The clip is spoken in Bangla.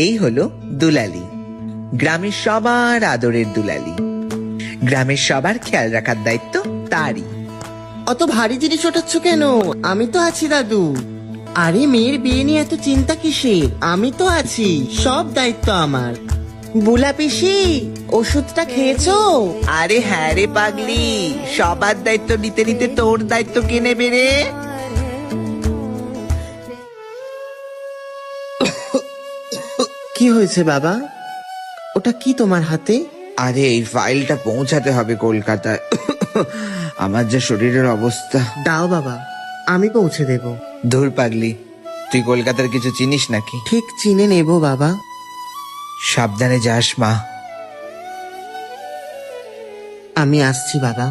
এই হলো দুলালি, গ্রামের সবার আদরের দুলালি। গ্রামের সবার খেয়াল রাখার দায়িত্ব তারই। অত ভারী জিনিস ওঠাচ্ছ কেন? আমি তো আছি দাদু। আরে মেয়ের বিয়ে নিয়ে এত চিন্তা কিসের? আমি তো আছি, সব দায়িত্ব আমার। বুলা পিসি, ওষুধটা খেয়েছো? আরে হ্যাঁ রে পাগলি, সবার দায়িত্ব নিতে নিতে তোর দায়িত্ব কে নেবে রে? কি হয়েছে বাবা? ওটা কি তোমার হাতে? আরে এই ফাইলটা পৌঁছাতে হবে কলকাতায়। আমার যে শরীরের অবস্থা। দাও বাবা, আমি পৌঁছে দেব। ধুর পাগলি, তুই কলকাতার কিছু চিনিস নাকি? ঠিক চিনে নেব বাবা। সাবধানে যাস মা। আমি আসছি বাবা।